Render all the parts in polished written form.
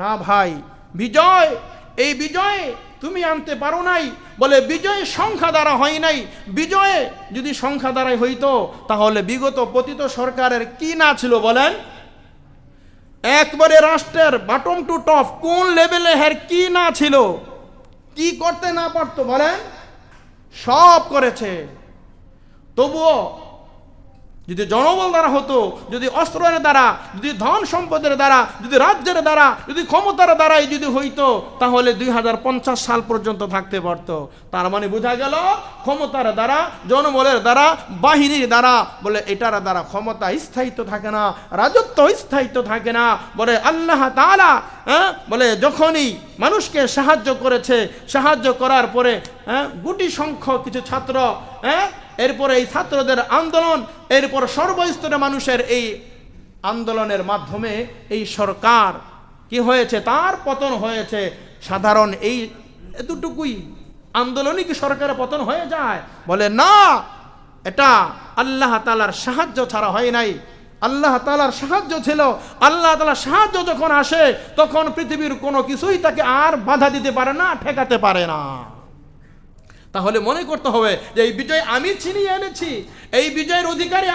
না ভাই, বিজয়, এই বিজয় তুমি আনতে পারো নাই। বলে বিজয় সংখ্যা দ্বারা হয় নাই। বিজয়ে যদি সংখ্যা দ্বারাই হইতো তাহলে বিগত পতিত সরকারের কি না ছিল বলেন? একবারে রাষ্ট্রের বটম টু টপ কোন লেভেলে হের কি না ছিল, কি করতে না পারতো বলেন? সব করেছে। তবুও যদি জনবল দ্বারা হতো, যদি অস্ত্রের দ্বারা, যদি ধন সম্পদের দ্বারা, যদি রাজ্যের দ্বারা, যদি ক্ষমতার দ্বারাই যদি হইতো তাহলে 2050 সাল পর্যন্ত থাকতে পারত। তার মানে বোঝা গেল ক্ষমতার দ্বারা, জনবলের দ্বারা, বাহিনীর দ্বারা, বলে এটার দ্বারা ক্ষমতা স্থায়িত্ব থাকে না, রাজত্ব স্থায়িত্ব থাকে না। বলে আল্লাহ তাআলা বলে যখনই মানুষকে সাহায্য করেছে, সাহায্য করার পরে গুটি সংখ্যক কিছু ছাত্র, এরপরে এই ছাত্রদের আন্দোলন, এরপর সর্বস্তরের মানুষের এই আন্দোলনের মাধ্যমে এই সরকার কি হয়েছে, তার পতন হয়েছে। সাধারণ এই এতটুকুই আন্দোলনই কি সরকারের পতন হয়ে যায়? বলে না, এটা আল্লাহ তাআলার সাহায্য ছাড়া হয় নাই। আল্লাহ তাআলার সাহায্য ছিল। আল্লাহ তাআলার সাহায্য যখন আসে তখন পৃথিবীর কোনো কিছুই তাকে আর বাধা দিতে পারে না, ঠেকাতে পারে না। তাহলে মনে করতে হবে যে এই বিজয় আমি ছিনিয়ে এনেছি, এই বিজয়ের অধিকারী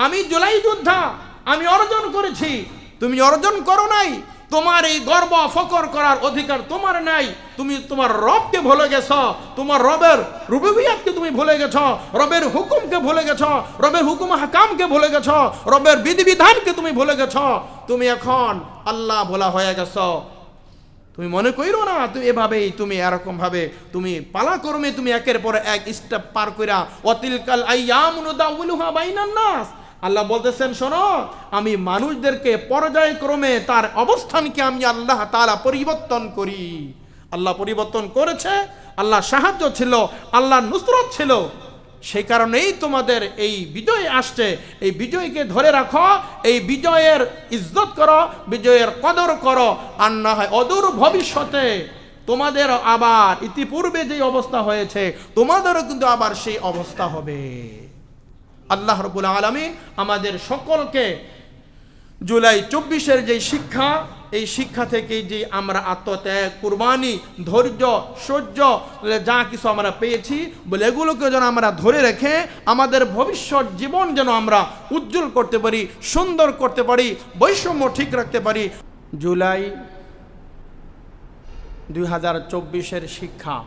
আমি জুলাই যোদ্ধা, আমি অর্জন করেছি, তুমি অর্জন করো নাই। তোমার এই গর্ব ফখর করার অধিকার তোমার নাই। তুমি তোমার রবকে ভুলে গেছো, তোমার রবের রুবুবিয়তকে তুমি ভুলে গেছো, রবের হুকুমকে ভুলে গেছো, রবের হুকুম হাকামকে ভুলে গেছো, রবের বিধিবিধানকে তুমি ভুলে গেছো। তুমি এখন আল্লাহ ভোলা হয়ে গেছো। তুমি মনে কইরো না তুমি এভাবেই, তুমি এরকম ভাবে তুমি পালাক্রমে তুমি একের পর এক স্টেপ পার কইরা ওয়াতিলকাল আইয়ামু নুদাউলুহা বাইনান নাস। আল্লাহ বলতেছেন শোনো, আমি মানুষদেরকে পর্যায়ক্রমে তার অবস্থানকে আমি আল্লাহ তাআলা পরিবর্তন করি। আল্লাহ পরিবর্তন করেছে, আল্লাহ সাহায্য ছিল, আল্লাহ নুসরত ছিল। সেই কারণেই তোমাদের এই বিজয় আসছে। এই বিজয়কে ধরে রাখো, এই বিজয়ের ইজ্জত করো, বিজয়ের কদর করো। আর না হয় অদূর ভবিষ্যতে তোমাদের আবার ইতিপূর্বে যে অবস্থা হয়েছে তোমাদেরও কিন্তু আবার সেই অবস্থা হবে। আল্লাহ রাব্বুল আলামিন আমাদের সকলকে জুলাই 24-এর যে শিক্ষা, এই শিক্ষা থেকে যে আমরা আত্মত্যাগ, কুরবানি, ধৈর্য, সহ্য যা কিছু আমরা পেয়েছি বলে এগুলোকে যেন আমরা ধরে রেখে আমাদের ভবিষ্যৎ জীবন যেন আমরা উজ্জ্বল করতে পারি, সুন্দর করতে পারি, বৈষম্য ঠিক রাখতে পারি। জুলাই 2024-এর শিক্ষা,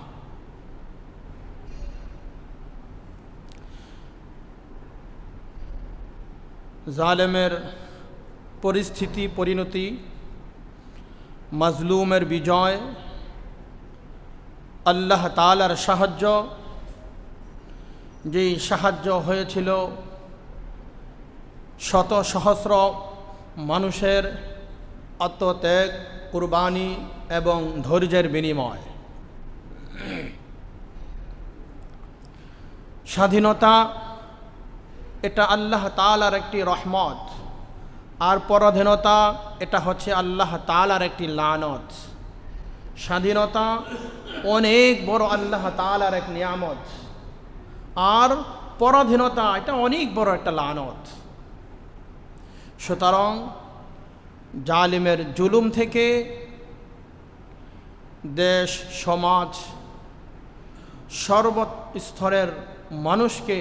জালেমের পরিস্থিতি পরিণতি, মাজলুমের বিজয়, আল্লাহ তাআলার সাহায্য, যেই সাহায্য হয়েছিল শত সহস্র মানুষের আত্মত্যাগ, কুরবানি এবং ধৈর্যের বিনিময়। স্বাধীনতা এটা আল্লাহ তাআলার একটি রহমত, আর পরাধীনতা এটা হচ্ছে আল্লাহ তাআলার একটি লানত। স্বাধীনতা অনেক বড় আল্লাহ তাআলার এক নিয়ামত, আর পরাধীনতা এটা অনেক বড় একটা লানত। সুতরাং জালিমের জুলুম থেকে দেশ, সমাজ, সর্বস্তরের মানুষকে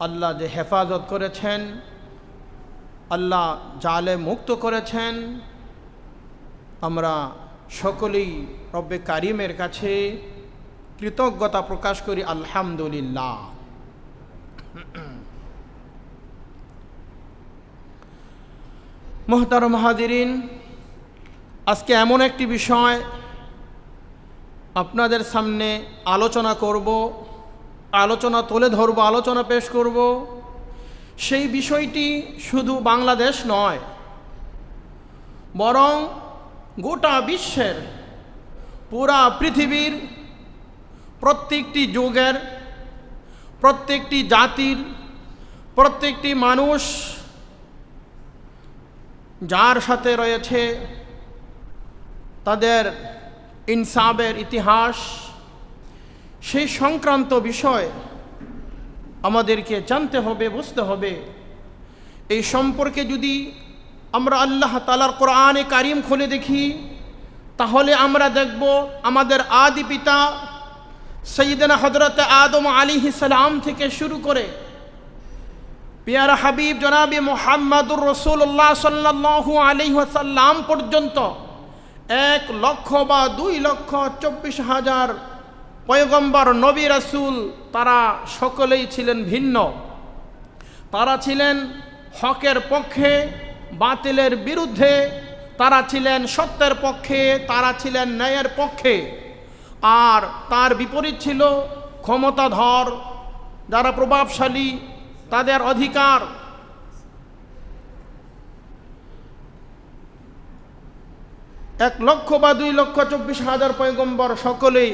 আল্লাহ যে হেফাজত করেছেন, আল্লাহ জালেম মুক্ত করেছেন, আমরা সকলেই রব্বে কারিমের কাছে কৃতজ্ঞতা প্রকাশ করি। আলহামদুলিল্লাহ। মুহতারাম হাজিরিন, আজকে এমন একটি বিষয় আপনাদের সামনে আলোচনা করব, আলোচনা তুলে ধরব, আলোচনা পেশ করব। সেই বিষয়টি শুধু বাংলাদেশ নয়, বরং গোটা বিশ্বের, পুরা পৃথিবীর প্রত্যেকটি যুগের, প্রত্যেকটি জাতির, প্রত্যেকটি মানুষ যার সাথে রয়েছে তাদের ইনসাফের ইতিহাস, সেই সংক্রান্ত বিষয় আমাদেরকে জানতে হবে, বুঝতে হবে। এই সম্পর্কে যদি আমরা আল্লাহ তাআলার কোরআনে কারিম খুলে দেখি, তাহলে আমরা দেখব আমাদের আদি পিতা সৈয়দনা হযরত আদম আলাইহিস সালাম থেকে শুরু করে পিয়ারা হাবিব জনাবে মুহাম্মদুর রাসূলুল্লাহ সাল্লাল্লাহু আলাইহি ওয়াসাল্লাম পর্যন্ত 1,00,000 বা 2,24,000 পয়গম্বর নবী রাসূল, তারা সকলেই ছিলেন ভিন্ন। তারা ছিলেন হকের পক্ষে, বাতিলের বিরুদ্ধে, তারা ছিলেন সত্যের পক্ষে, তারা ছিলেন ন্যায়ের পক্ষে। আর তার বিপরীত ছিল ক্ষমতাধর, যারা প্রভাবশালী, তাদের অধিকার। 1,00,000 বা 2,24,000 পয়গম্বর সকলেই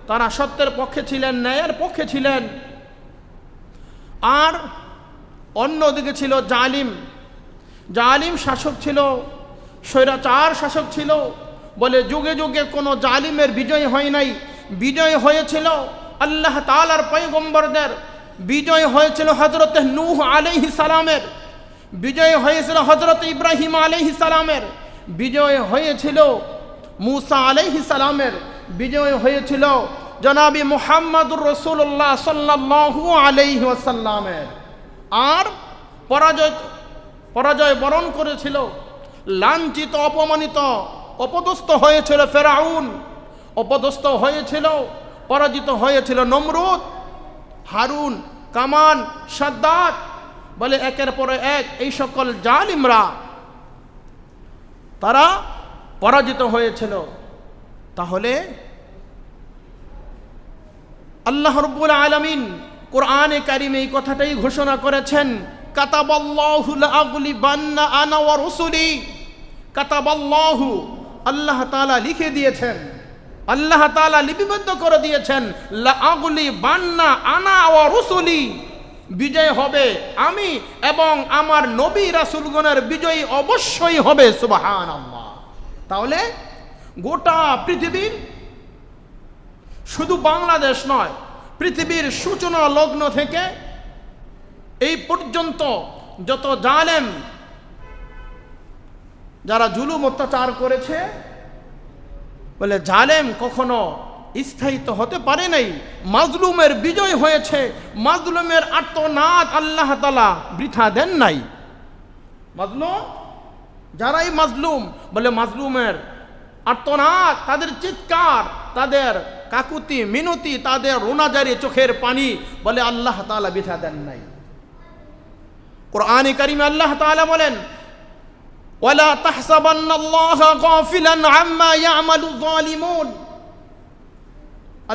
তারা সত্যের পক্ষে ছিলেন, ন্যায়ের পক্ষে ছিলেন। আর অন্যদিকে ছিল জালিম শাসক ছিল, স্বৈরাচার শাসক ছিল। বলে যুগে যুগে কোনো জালিমের বিজয় হয় নাই, বিজয় হয়েছিল আল্লাহ তাআলার পয়গম্বরদের। বিজয় হয়েছিল হযরত নূহ আলাইহিস সালামের, বিজয় হয়েছিল হযরত ইব্রাহিম আলাইহিস সালামের, বিজয় হয়েছিল মূসা আলাইহিস সালামের, বিজয় হয়েছিল জনাবি মুহাম্মদুর রাসূলুল্লাহ সাল্লাল্লাহু আলাইহি ওয়াসাল্লামের। আর পরাজয় বরণ করেছিল, লাঞ্ছিত, অপমানিত, অপদস্থ হয়েছিল ফেরাউন, অপদস্থ হয়েছিল, পরাজিত হয়েছিল নমরুদ, হারুন, কামান, সাদ্দাত। বলে একের পরে এক এই সকল জালিমরা তারা পরাজিত হয়েছিল। তাহলে আল্লাহ রাব্বুল আলামিন কোরআনে কারিমে এই কথাটাই ঘোষণা করেছেন, কাতাবাল্লাহু লাআগলিবান্না আনা ওয়া রুসুলি। কাতাবাল্লাহু, আল্লাহ তাআলা লিখে দিয়েছেন, আল্লাহ তাআলা লিপিবদ্ধ করে দিয়েছেন, লাআগলিবান্না আনা ওয়া রুসুলি, বিজয় হবে আমি এবং আমার নবী রাসূলগণের বিজয় অবশ্যই হবে। সুবহানাল্লাহ। তাহলে গোটা পৃথিবীর, শুধু বাংলাদেশ নয়, পৃথিবীর সূচনা লগ্ন থেকে এই পর্যন্ত যত জালেম, যারা জুলুম অত্যাচার করেছে, বলে জালেম কখনো স্থায়িত্ব হতে পারে নাই। মাজলুমের বিজয় হয়েছে, মাজলুমের আর্তনাদ আল্লাহ তাআলা বৃথা দেন নাই। মাজলুম, যারাই মাজলুম, বলে মাজলুমের আর্তনাদ, তাদের চিৎকার, তাদের কাকুতি মিনতি, তাদের রোনাজারি, চোখের পানি, বলে আল্লাহ তাআলা বৃথা দেন নাই। কোরআনে কারিমে আল্লাহ তাআলা বলেন, ওয়ালা তাহসাবান্নাল্লাহা গাফিলান আম্মা ইয়ামালু যালিমুন।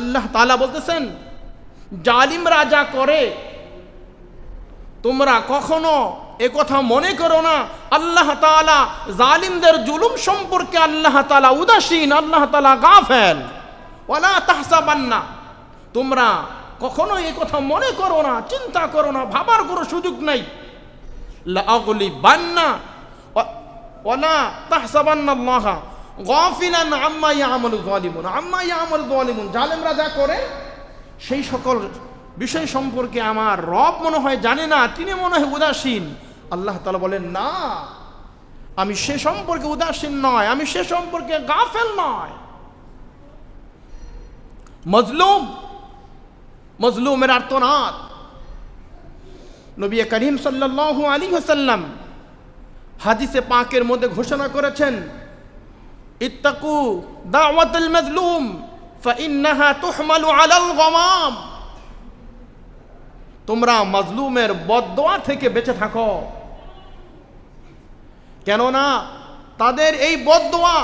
আল্লাহ তাআলা বলতেছেন, জালিমরা যা করে তোমরা কখনো এ কথা মনে করো না আল্লাহ তাআলা জালিমদের জুলুম সম্পর্কে আল্লাহ তাআলা উদাসীন, আল্লাহ তাআলা গাফেল। ওয়ালা তাহসাবান্না, তোমরা কখনো এ কথা মনে করো না, চিন্তা করো না, ভাবার কোনো সুযোগ নাই। লাআগলিবান্না ওয়ালা তাহসাবান্নাল্লাহা গাফিলান আম্মা ইয়ামালু যালিমুন। আম্মা ইয়ামালু যালিমুন, জালেমরা যা করে সেই সকল বিষয় সম্পর্কে আমার রব মনে হয় জানে না, তিনি মনে হয় উদাসীন। আল্লাহ তাআলা বলেন, না, আমি সে সম্পর্কে উদাসীন নয়, আমি সে সম্পর্কে গাফেল নয়। মজলুমের আর্তনাদ নবী করিম সাল্লাল্লাহু আলাইহি ওয়াসাল্লাম হাদিসে পাকের মধ্যে ঘোষণা করেছেন, ইত্তাকু দাওয়াতুল মাজলুম ফাইন্নাহা তুহমালু আলাল গামাম। তোমরা মাজলুমের বদদোয়া থেকে বেঁচে থাকো, কেননা তাদের এই বদদোয়া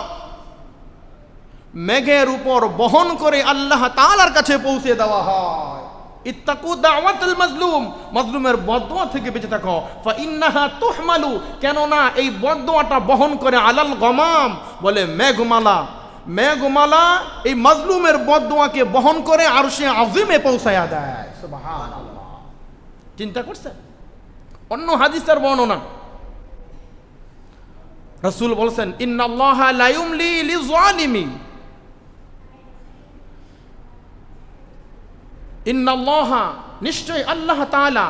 মেঘের উপর বহন করে আল্লাহ তাআলার কাছে পৌঁছে দেওয়া হয়। ইত্তাকু দাওয়াতুল মাজলুম, মাজলুমের বদদোয়া থেকে বেঁচে থাকো। ফাইন্নাহা তুহমালু, কেননা এই বদদোয়াটা বহন করে আলাল গামাম, বলে মেঘমালা এই মাজলুমের বদদোয়াকে বহন করে আরশে আযীমে পৌঁছায়া দেয়। সুবহানাল্লাহ। চিন্তা করছেন? অন্য হাদিসের বর্ণনা রাসূল বলেছেন, ইন্নাল্লাহা লা ইউমলি লিযালিমি, ইন্নাল্লাহা, নিশ্চয় আল্লাহ তাআলা,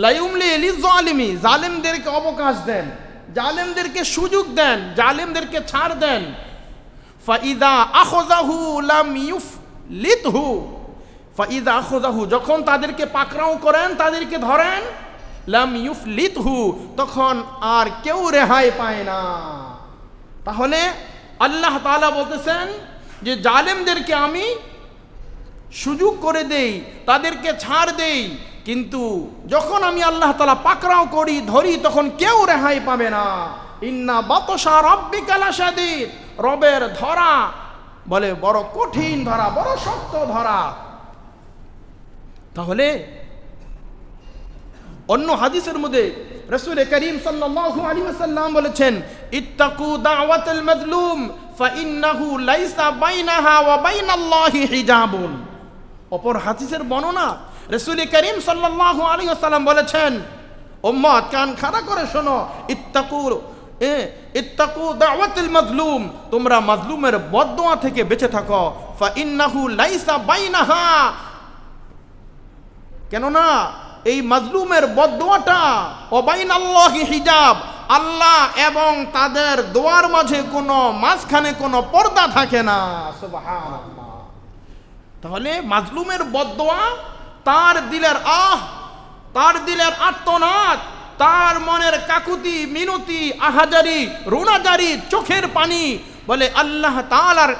লা ইউমলি লিযালিমি, জালিমদেরকে অবকাশ দেন, জালেমদেরকে সুযোগ দেন, জালেমদেরকে ছাড় দেন। ফাইদা আখযাহু লাম ইউফলিতহু, ফাইদা আখযাহু যখন তাদেরকে পাকড়াও করেন, তাদেরকে ধরেন, লাম ইউফলিতহু তখন আর কেউ রেহাই পায় না। তাহলে আল্লাহ তাআলা বলতেছেন যে জালেমদেরকে আমি সুযোগ করে দেই, তাদেরকে ছাড় দেই, কিন্তু যখন আমি আল্লাহ তাআলা পাকড়াও করি, ধরি, তখন কেউ রেহাই পাবে না। ইন্না বাতশা রাব্বিকা লাশাদীদ, রবের ধরা বলে বড় কঠিন ধরা, বড় শক্ত ধরা। তাহলে অন্য হাদিসের মধ্যে রাসূল করিম সাল্লাল্লাহু আলাইহি ওয়াসাল্লাম বলেছেন, ইত্তাকু দাওয়াতাল মাজলুম ফাইন্নাহু লাইসা বাইনাহা ওয়া বাইনাল্লাহি হিজাবুন। অপর হাদিসের বর্ণনা রাসূল করিম সাল্লাল্লাহু আলাইহি ওয়াসাল্লাম বলেছেন, উম্মত কান খাড়া করে শোনো, ইত্তাকু দাওয়াতাল মাজলুম, তোমরা মাজলুমের বদদোয়া থেকে বেঁচে থাকো। ফাইন্নাহু লাইসা বাইনাহা, কেননা এই মাজলুমের বদদোয়াটা ওয়া বাইনাল্লাহি হিজাব, আল্লাহ এবং তাদের দোয়ার মাঝে কোনো মাঝখানে কোনো পর্দা থাকে না। সুবহানাল্লাহ। তাহলে মাজলুমের বদদোয়া, তার দিলের তার দিলের আর্তনাদ, তার মনের কাকুতি মিনতি, আহাজারি, রুনাজারি, চোখের পানি, বলে আল্লাহ তাআলার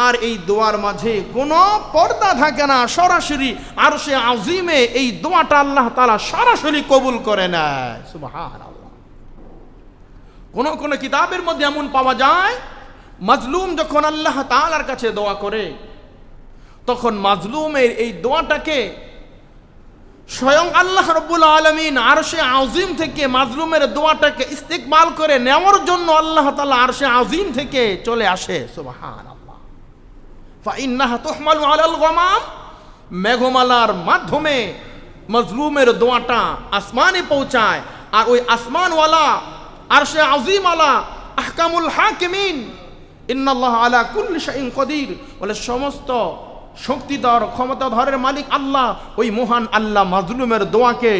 আর এই দোয়ার মাঝে কোনো পর্দা থাকে না। সরাসরি আরশে আজিমে এই দোয়াটা আল্লাহ তাআলা সরাসরি কবুল করে নেয়। সুবহানাল্লাহ। কোন কিতাবের মধ্যে এমন পাওয়া যায়, মাজলুম যখন আল্লাহ তাআলার কাছে দোয়া করে, তখন মাজলুমের এই দোয়াটাকে স্বয়ং আল্লাহ রাব্বুল আলামিন আরশে আজিম থেকে মাজলুমের দোয়াটাকে ইস্তেকবাল করে নেওয়ার জন্য আল্লাহ তাআলা আরশে আজিম থেকে চলে আসে। সুবহানাল্লাহ। ফাইন্নাহা তুহমালু আলাল গামাম, মেঘমালার মাধ্যমে মাজলুমের দোয়াটা আসমানে পৌঁছায়, আর ওই আসমানওয়ালা আরশে আজিমওয়ালা আহকামুল হাকিমিন, ইন্নাল্লাহা আলা কুল্লি শাইইন কদির, বলে সমস্ত শক্তিধর ক্ষমতাধরের মালিক আল্লাহ, ওই মহান আল্লাহ মাজলুমের দোয়াকে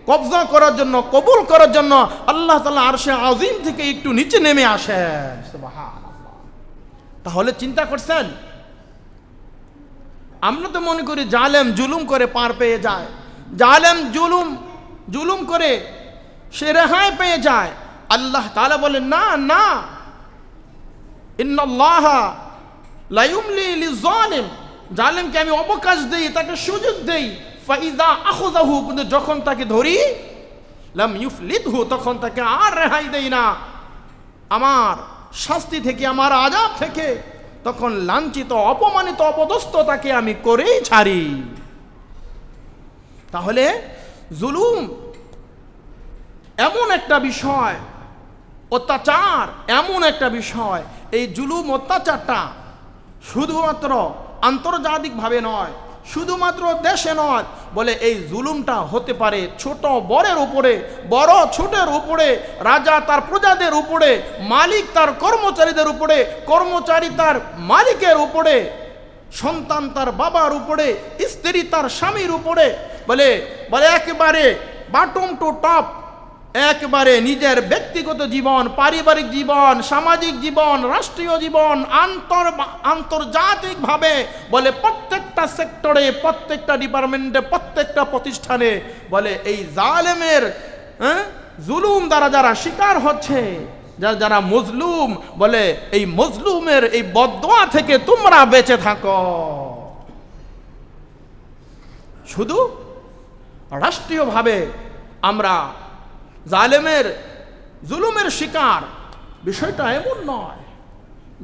কবজা করার জন্য, কবুল করার জন্য আল্লাহ তাআলা আরশে আজিম থেকে একটু নিচে নেমে আসেন। সুবহানাল্লাহ। তাহলে চিন্তা করছেন, আমরা তো মনে করি জালেম জুলুম করে পার পেয়ে যায়, জালেম জুলুম করে সে রেহাই পেয়ে যায়। আল্লাহ তাআলা বলেন, না না, ইন্নাল্লাহা লা ইউমলি লিয-যালিম, জালেমকে আমি অবকাশ দেই, তাকে সুযোগ দেই। ফাইদা আখযাহু, কিন্তু যখন তাকে ধরি, লাম ইউফলিতহু, তখন তাকে আর রেহাই দেই না। আমার শাস্তি থেকে, আমার আযাব থেকে তখন লাঞ্ছিত, অপমানিত, অপদস্থ তাকে আমি করেই ছাড়ি। তাহলে জুলুম এমন একটা বিষয়, অত্যাচার এমন একটা বিষয়, এই জুলুম অত্যাচারটা শুধুমাত্র আন্তর্জাতিকভাবে নয়, শুধুমাত্র দেশে নয়, বলে এই জুলুমটা হতে পারে ছোট বড়ের উপরে, বড় ছোটের উপরে, রাজা তার প্রজাদের উপরে, মালিক তার কর্মচারীদের উপরে, কর্মচারী তার মালিকের উপরে, সন্তান তার বাবার উপরে, স্ত্রী তার স্বামীর উপরে, বলে একেবারে বটম টু টপ, একবারে নিজের ব্যক্তিগত জীবন, পারিবারিক জীবন, সামাজিক জীবন, রাষ্ট্রীয় জীবন, আন্তর্জাতিকভাবে, বলে প্রত্যেকটা সেক্টরে, প্রত্যেকটা ডিপার্টমেন্টে, প্রত্যেকটা প্রতিষ্ঠানে, বলে এই জালেমের জুলুম দ্বারা যারা শিকার হচ্ছে, যারা মজলুম, বলে এই মজলুমের এই বদদোয়া থেকে তোমরা বেঁচে থাকো। শুধু রাষ্ট্রীয়ভাবে আমরা জালেমের জুলুমের শিকার, বিষয়টা এমন নয়।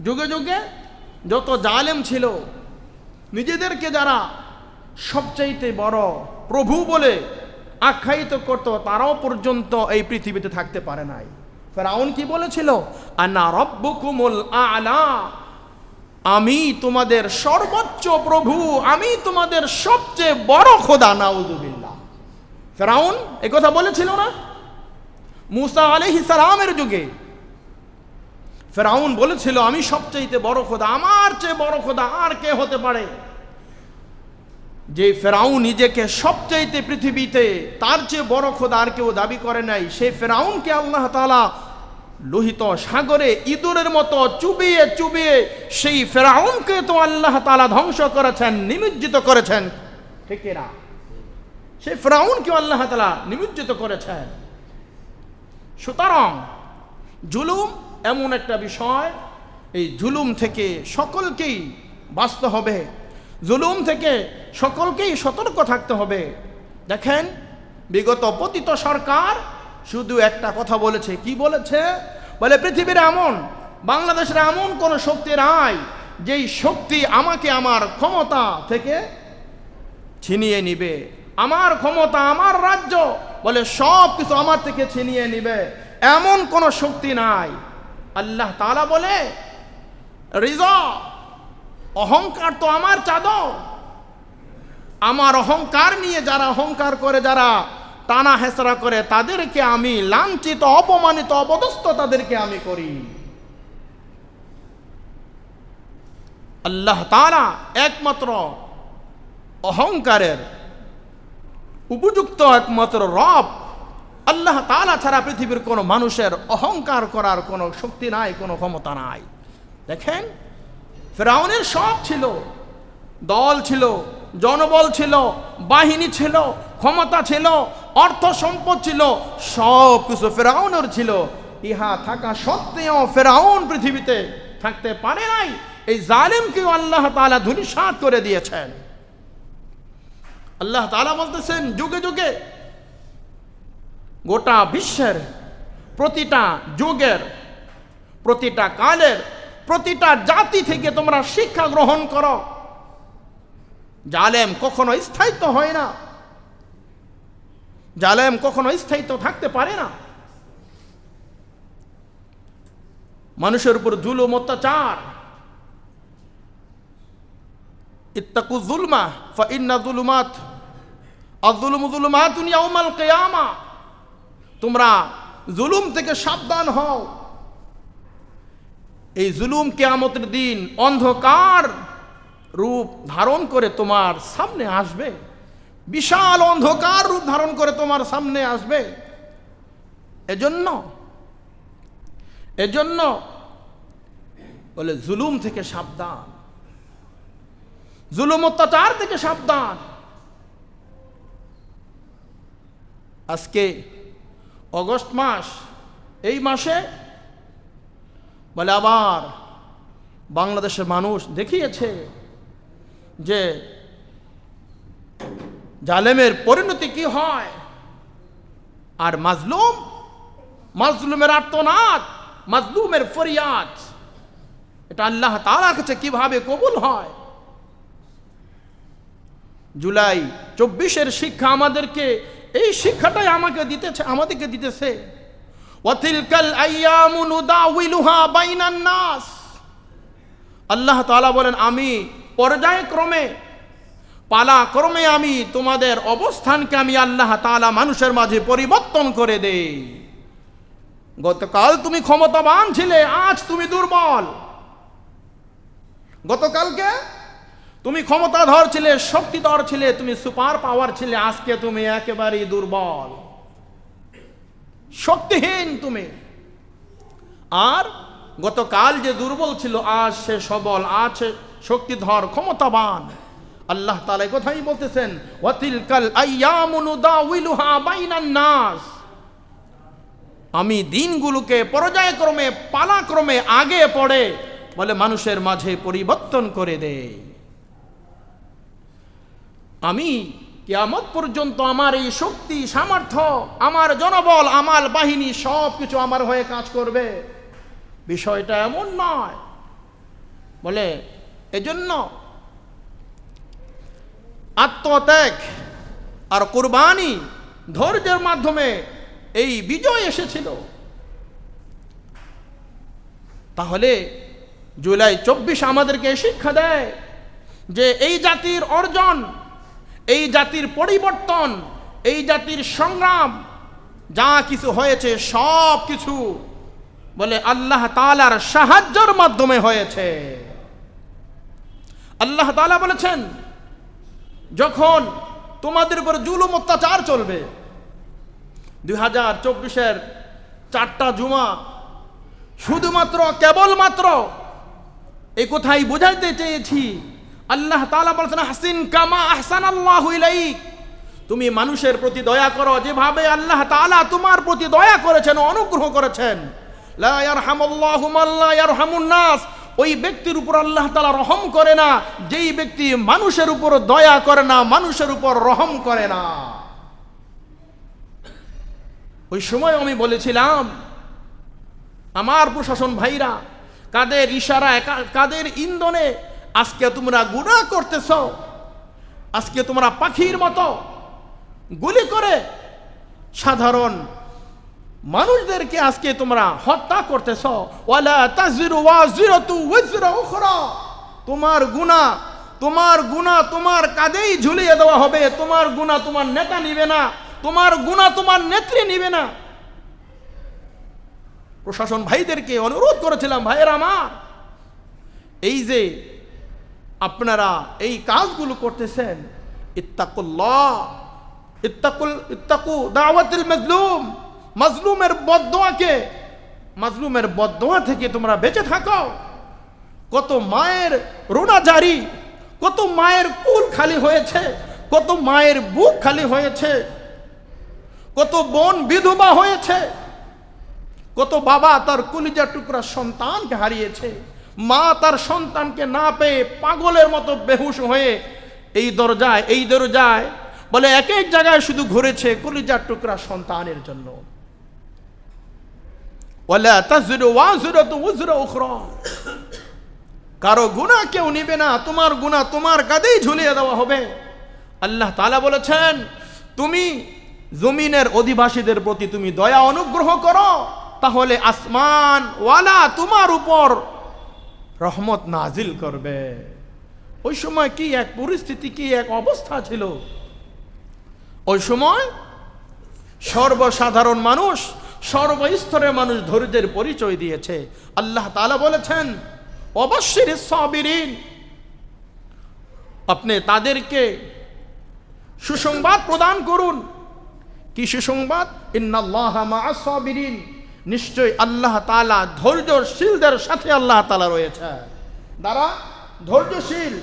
যুগে যুগে যত জালেম ছিল, নিজেদেরকে যারা সবচাইতে বড় প্রভু বলে আখ্যায়িত করত, তারাও পর্যন্ত এই পৃথিবীতে থাকতে পারে নাই। ফেরাউন কি বলেছিল? আনা রব্বুকুমুল আ'লা, আমি তোমাদের সর্বোচ্চ প্রভু, আমি তোমাদের সবচেয়ে বড় খোদা। নাউযুবিল্লাহ। ফেরাউন এই কথা বলেছিল না? মুসা আলাইহিস সালামের যুগে ফেরাউন বলেছিল, আমি সবচেয়ে বড় খোদা, আমার চেয়ে বড় খোদা আর কে হতে পারে? যে ফেরাউন নিজেকে সবচেয়ে পৃথিবীতে তার চেয়ে বড় খোদা আর কেউ দাবি করে নাই, সেই ফেরাউনকে আল্লাহ তাআলা লোহিত সাগরে ইঁদুরের মতো চুবিয়ে চুবিয়ে সেই ফেরাউনকে তো আল্লাহ তাআলা ধ্বংস করেছেন, নিমজ্জিত করেছেন, ঠিক না? সেই ফেরাউনকে আল্লাহ তাআলা নিমজ্জিত করেছেন। সুতরাং জুলুম এমন একটা বিষয়, এই জুলুম থেকে সকলকেই বাঁচতে হবে, জুলুম থেকে সকলকেই সতর্ক থাকতে হবে। দেখেন, বিগত পতিত সরকার শুধু একটা কথা বলেছে। কি বলেছে? বলে পৃথিবীর এমন, বাংলাদেশের এমন কোন শক্তি নাই যেই শক্তি আমাকে আমার ক্ষমতা থেকে ছিনিয়ে নিবে। আমার ক্ষমতা, আমার রাজ্য, বলে সব কিছু আমার থেকে ছিনিয়ে নিবে, এমন কোন শক্তি নাই। আল্লাহ তাআলা বলে রিজা, অহংকার তো আমার চাদর। আমার অহংকার নিয়ে যারা অহংকার করে, যারা টানা হেসরা করে, তাদেরকে আমি লাঞ্ছিত, অপমানিত, অপদস্থ তাদেরকে আমি করি। আল্লাহ তাআলা একমাত্র অহংকারের উপযুক্ত একমাত্র রব। আল্লাহ তাআলা ছাড়া পৃথিবীর কোনো মানুষের অহংকার করার কোনো শক্তি নাই, কোনো ক্ষমতা নাই। দেখেন, ফেরাউনের সব ছিল, দল ছিল, জনবল ছিল, বাহিনী ছিল, ক্ষমতা ছিল, অর্থ সম্পদ ছিল, সব কিছু ফেরাউনের ছিল। ইহা থাকা সত্ত্বেও ফেরাউন পৃথিবীতে থাকতে পারে নাই। এই জালেমকেও আল্লাহ তাআলা ধূলিসাৎ করে দিয়েছেন। আল্লাহ তাআলা বলতেছেন, যুগে যুগে গোটা বিশ্বের প্রতিটা যুগের, প্রতিটা কালের, প্রতিটা জাতি থেকে তোমরা শিক্ষা গ্রহণ করো। জালেম কখনো স্থায়িত্ব হয় না, জালেম কখনো স্থায়িত্ব থাকতে পারে না। মানুষের উপর জুলুম, অত্যাচার, ইত্তাকু যুলমা ফাইন্না যুলুমাত আয-যুলুমু যুলুমাতুন ইয়াউমাল কিয়ামা। তোমরা জুলুম থেকে সাবধান হও। এই জুলুম কিয়ামতের দিন অন্ধকার রূপ ধারণ করে তোমার সামনে আসবে, বিশাল অন্ধকার রূপ ধারণ করে তোমার সামনে আসবে। এজন্য বলে জুলুম থেকে সাবধান, জুলুম অত্যাচার থেকে সাবধান। আজকে অগস্ট মাস, এই মাসে বলে আবার বাংলাদেশের মানুষ দেখিয়েছে যে জালেমের পরিণতি কি হয়। আর মাজলুমের আর্তনাদ, মাজলুমের ফরিয়াদ, এটা আল্লাহ তাআলার কাছে কিভাবে কবুল হয়। জুলাই 24-এর শিক্ষা আমাদেরকে, এই শিক্ষাটাই আমাদেরকে দিতেছে। ওয়াতিলকাল আইয়ামু নুদাউিলুহা বাইনান নাস। আল্লাহ তাআলা বলেন, আমি পর্যায়ক্রমে, পালাক্রমে আমি তোমাদের অবস্থানকে আমি আল্লাহ তাআলা মানুষের মাঝে পরিবর্তন করে দেই। গতকাল তুমি ক্ষমতাবান ছিলে, আজ তুমি দুর্বল। গতকালকে তুমি ক্ষমতাধর ছিলে, শক্তিধর ছিলে, তুমি সুপার পাওয়ার ছিলে, আজকে তুমি একেবারেই দুর্বল, শক্তিহীন তুমি। আর গতকাল যে দুর্বল ছিল, আজ সে সবল, আজ সে শক্তিধর, ক্ষমতাবান। আল্লাহ তাআলা কথাই বলতেছেন, ওয়াতিলকাল আইয়ামু নুদাউিলুহা বাইনান নাস। আমি দিনগুলোকে পর্যায়ক্রমে, পালাক্রমে আগে পড়ে বলে মানুষের মাঝে পরিবর্তন করে দেই। আমি কিয়ামত পর্যন্ত আমার এই শক্তি, সামর্থ্য, আমার জনবল, আমার বাহিনী সব কিছু আমার হয়ে কাজ করবে। বিষয়টা এমন নয়। বলে এজন্য আত্মত্যাগ আর কুরবানি, ধৈর্যের মাধ্যমে এই বিজয় এসেছিল। তাহলে জুলাই 24 আমাদেরকে শিক্ষা দেয় যে এই জাতির অর্জন, এই জাতির পরিবর্তন, এই জাতির সংগ্রাম যা কিছু হয়েছে সব কিছু বলে আল্লাহ তাআলার সাহায্যের মাধ্যমে হয়েছে। আল্লাহ তাআলা বলেছেন, যখন তোমাদের উপর জুলুম অত্যাচার চলবে, 2024-এর 4টা জুমা শুধুমাত্র কেবলমাত্র এই কথাই বোঝাইতে চেয়েছি। আল্লাহ তাআলা বলেছেন হাসিন কামা আহসানাল্লাহু ইলাইক, তুমি মানুষের প্রতি দয়া করো যেভাবে আল্লাহ তাআলা তোমার প্রতি দয়া করেছেন, অনুগ্রহ করেছেন। লা ইয়ারহামুল্লাহু মান লা ইয়ারহামুন নাস, ওই ব্যক্তির উপর আল্লাহ তাআলা রহম করে না যেই ব্যক্তি মানুষের উপর দয়া করে না, মানুষের উপর রহম করে না। ওই সময় আমি বলেছিলাম আমার প্রশাসন ভাইরা, কাদের ইশারায় কাদের ইন্ধনে আজকে তোমরা গুনাহ করতেছ, আজকে তোমরা পাখির মতো গুলি করে সাধারণ মানুষদেরকে আজকে তোমরা হত্যা করতেছ। ওয়ালা তাজিরু ওয়াজিরাতু ওয়িজরা উখরা, তোমার গুনাহ তোমার কাঁধেই ঝুলিয়ে দেওয়া হবে। তোমার গুনাহ তোমার নেতা নিবে না, তোমার গুনাহ তোমার নেত্রী নিবে না। প্রশাসন ভাইদেরকে অনুরোধ করেছিলাম, ভাইয়েরা আমার, এই যে আপনারা এই কাজগুলো করতেছেন, ইত্তাকুল্লাহ, ইত্তাকু দাওয়াতুল মাজলুম, মাজলুমের বদদোয়া থেকে তোমরা বেঁচে থাকো। কত মায়ের রোনা জারি, কত মায়ের কুল খালি হয়েছে, কত মায়ের বুক খালি হয়েছে, কত বোন বিধবা হয়েছে, কত বাবা তার কলিজা টুকরা সন্তানকে হারিয়েছে, মা তার সন্তানকে না পেয়ে পাগলের মতো বেহুশ হয়ে এই দরজায় বলে এক এক জায়গায় শুধু ঘুরেছে কলিজার টুকরা সন্তানের জন্য। ওয়ালা তাজিরু ওয়াজিরাতু ওয়িজরা উখরা, কারো গুনাহ কেউ নিবে না, তোমার গুনাহ তোমার কাঁধেই ঝুলিয়ে দেওয়া হবে। আল্লাহ তাআলা বলেছেন তুমি জমিনের অধিবাসীদের প্রতি তুমি দয়া অনুগ্রহ করো, তাহলে আসমান ওয়ালা তোমার উপর রহমত নাজিল করবে। ওই সময় কি এক পরিস্থিতি, কি এক অবস্থা ছিল। ওই সময় সর্বসাধারণ মানুষ, সর্বস্তরের মানুষ ধৈর্যের পরিচয় দিয়েছে। আল্লাহ তাআলা বলেছেন অবশ্যিরিস সাবিরিন, আপনি তাদেরকে সুসংবাদ প্রদান করুন। কি সুসংবাদ? ইন্নাল্লাহা মাআস সাবিরিন, নিশ্চয় আল্লাহ তাআলা ধৈর্যশীলদের সাথে আল্লাহ তাআলা রয়েছে। যারা ধৈর্যশীল,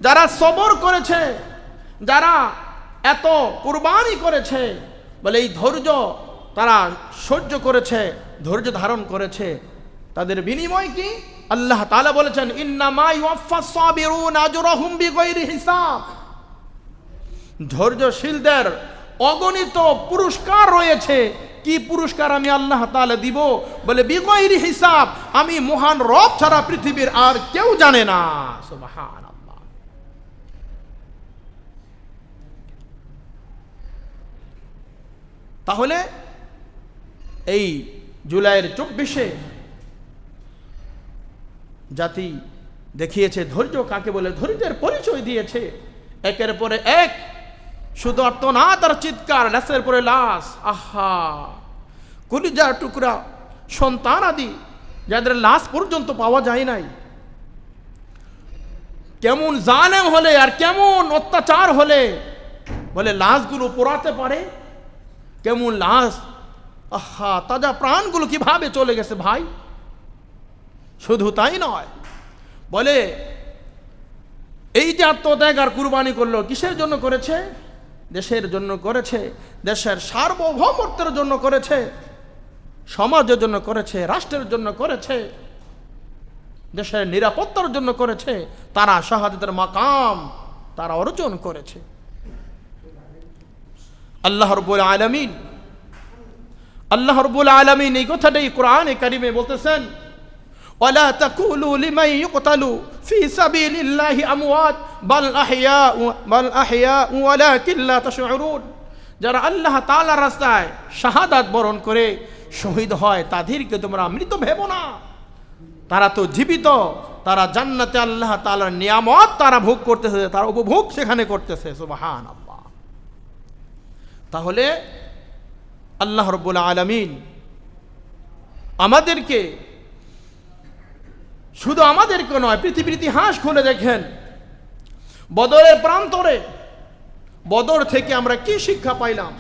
যারা সবর করেছে, যারা এত কুরবানি করেছে, বলে এই ধৈর্য তারা সহ্য করেছে, ধৈর্য ধারণ করেছে, তাদের বিনিময় কি? আল্লাহ তাআলা বলেছেন ইন্নামা ইউওয়াফাস সাবিরুনা আজরাহুম বিগাইরি হিসাব, ধৈর্যশীলদের অগণিত পুরস্কার রয়েছে। কি পুরস্কার আমি আল্লাহ তাআলা দিব? বলে বিগাইরি হিসাব, আমি মহান রব ছাড়া পৃথিবীর আর কেউ জানে না। সুবহানাল্লাহ। তাহলে এই জুলাইয়ের 24-এ জাতি দেখিয়েছে ধৈর্য কাকে বলে, ধৈর্যের পরিচয় দিয়েছে। একের পরে এক শুধু আর্তনাদ আর চিৎকার, লাশের পরে লাশ, আহা, কলিজার টুকরা সন্তান আদি যাদের লাশ পর্যন্ত পাওয়া যায় নাই। কেমন জালেম হলে আর কেমন অত্যাচার হলে বলে লাশগুলো পোড়াতে পারে, কেমন লাশ, আহা, তাজা প্রাণগুলো কিভাবে চলে গেছে ভাই। শুধু তাই নয়, বলে এই যে আত্মত্যাগ আর কুরবানি করলো, কিসের জন্য করেছে? দেশের জন্য করেছে, দেশের সার্বভৌমত্বের জন্য করেছে, সমাজের জন্য করেছে, রাষ্ট্রের জন্য করেছে, দেশের নিরাপত্তার জন্য করেছে। তারা শাহাদাতের মাকাম তারা অর্জন করেছে। আল্লাহ রাব্বুল আলামিন এই কথাটাই কোরআনে কারিমে বলতেছেন, ওয়ালা তাকুলু লিমান ইউকতালু ফি সাবিলিল্লাহি আমওয়াত বাল আহইয়া ওয়ালাকিন লা তাশউরুন, যারা আল্লাহ তাআলার রাস্তায় শাহাদাত বরণ করে শহীদ হয় তাদেরকে তোমরা মৃত ভেবো না, তারা তো জীবিত, তারা জান্নাতে আল্লাহ তাআলার নিয়ামত তারা ভোগ করতেছে, তারা উপভোগ সেখানে করতেছে। সুবহানাল্লাহ। তাহলে আল্লাহ রাব্বুল আলামিন আমাদেরকে, শুধু আমাদেরকে নয়, পৃথিবীর ইতিহাস খুলে দেখেন, বদরের প্রান্তরে, বদর থেকে আমরা কি শিক্ষা পাইলাম?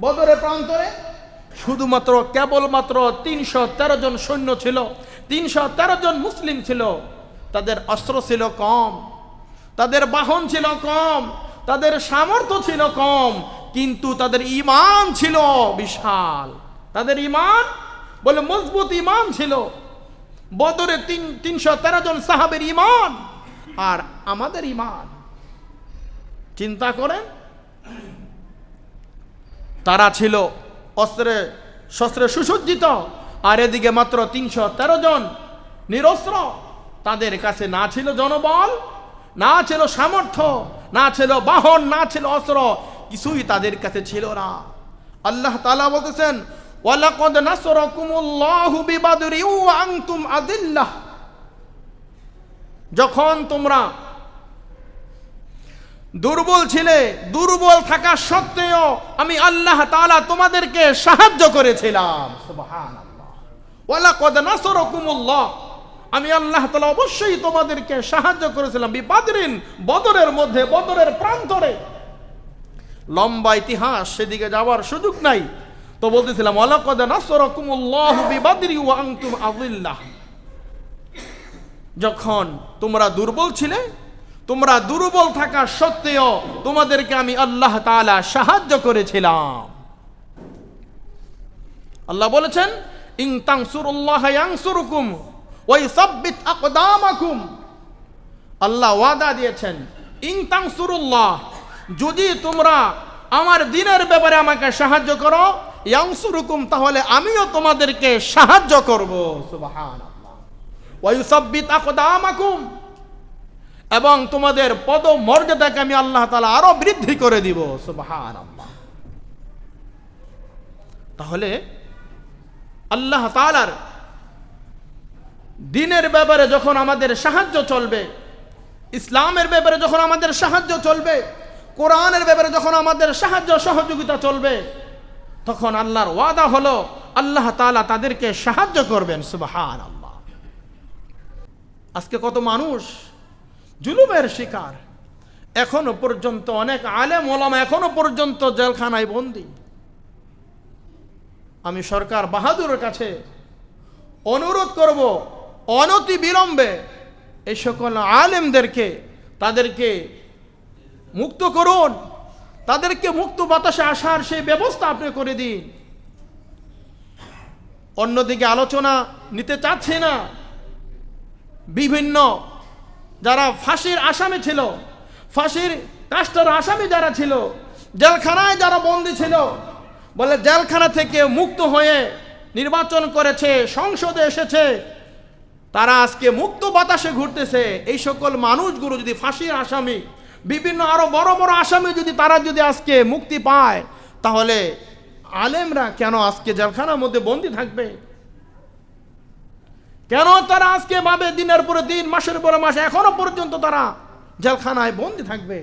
বদরের প্রান্তরে শুধুমাত্র কেবলমাত্র 313 জন সৈন্য ছিল, 313 জন মুসলিম ছিল, তাদের অস্ত্র ছিল কম, তাদের বাহন ছিল কম, তাদের সামর্থ্য ছিল কম, কিন্তু তাদের ঈমান ছিল বিশাল। তাদের ঈমান বলে মজবুত ঈমান ছিল। বদরে 313 জন সাহাবের ঈমান আর আমাদের ঈমান, চিন্তা করেন। তারা ছিল অস্ত্রে শস্ত্রে সুসজ্জিত, আর এদিকে মাত্র 313 জন নিরস্ত্র। তাদের কাছে না ছিল জনবল, না ছিল সামর্থ্য, না ছিল বাহন, না ছিল অস্ত্র, কিছুই তাদের কাছে ছিল না। আল্লাহ তাআলা বলতেছেন, ওয়ালাকাদ নাসরাকুমুল্লাহু বিবাদরি ওয়া আনতুম আদিল্লাহ। যখন তোমরা দুর্বল ছিলে, দুর্বল থাকা সত্ত্বেও আমি আল্লাহ তাআলা তোমাদেরকে সাহায্য করেছিলাম। সুবহানাল্লাহ। ওয়ালাকাদ নাসরাকুমুল্লাহ, আমি আল্লাহ তাআলা অবশ্যই তোমাদেরকে সাহায্য করেছিলাম। বিবাদরিন, বদরের মধ্যে, বদরের প্রান্তরে। লম্বা ইতিহাস, সেদিকে যাওয়ার সুযোগ নাই, তো বলতেছিলাম ওয়ালাকাদ নাসরাকুমুল্লাহু বিবাদরি ওয়া আনতুম আযিল্লাহ। যখন তোমরা দুর্বল ছিলে, তোমরা দুর্বল থাকা সত্ত্বেও তোমাদেরকে আমি আল্লাহ তাআলা সাহায্য করেছিলাম। আল্লাহ বলেছেন, ইন তানসুরুল্লাহ ইয়ানসুরকুম ওয়া ইসাব্বিত আকদামাকুম। আল্লাহ ওয়াদা দিয়েছেন, ইন তানসুরুল্লাহ, যদি তোমরা আমার দ্বীনের ব্যাপারে আমাকে সাহায্য করো, ইয়ানসুরকুম, তাহলে আমিও তোমাদেরকে সাহায্য করব। সুবহানাল্লাহ। ওয়া ইসাব্বিত আকদামাকুম, এবং তোমাদের পদ মর্যাদাকে আমি আল্লাহ তাআলা আরো বৃদ্ধি করে দিব। সুবহানাল্লাহ। তাহলে আল্লাহ তাআলার দ্বীনের ব্যাপারে যখন আমাদের সাহায্য চলবে, ইসলামের ব্যাপারে যখন আমাদের সাহায্য চলবে, কোরআনের ব্যাপারে যখন আমাদের সাহায্য সহযোগিতা চলবে, তখন আল্লাহর ওয়াদা হলো আল্লাহ তাআলা তাদেরকে সাহায্য করবেন। সুবহানাল্লাহ। আজকে কত মানুষ জুলুমের শিকার, এখনো পর্যন্ত অনেক আলেম ওলামা এখনো পর্যন্ত জেলখানায় বন্দী। আমি সরকার বাহাদুরের কাছে অনুরোধ করব, অনতি বিলম্বে এই সকল আলেমদেরকে, তাদেরকে মুক্ত করুন, তাদেরকে মুক্ত বাতাসে আসার সেই ব্যবস্থা আপনি করে দিন। অন্যদিকে আলোচনা নিতে চাচ্ছি না, বিভিন্ন যারা ফাঁসির আসামি ছিল, ফাঁসির কাস্টের আসামি যারা ছিল, জেলখানায় যারা বন্দী ছিল, বলে জেলখানা থেকে মুক্ত হয়ে নির্বাচন করেছে, সংসদে এসেছে, তারা আজকে মুক্ত বাতাসে ঘুরতেছে। এই সকল মানুষগুলো যদি ফাঁসির আসামি, বিভিন্ন আরো বড় বড় আসামি যদি তারা যদি আজকে মুক্তি পায়, তাহলে আলেমরা কেন আজকে জেলখানার মধ্যে বন্দী থাকবে? কেন তারা আজকে ভাবে দিনের পরে দিন, মাসের পরে মাস এখনো পর্যন্ত তারা জেলখানায় বন্দী থাকবে?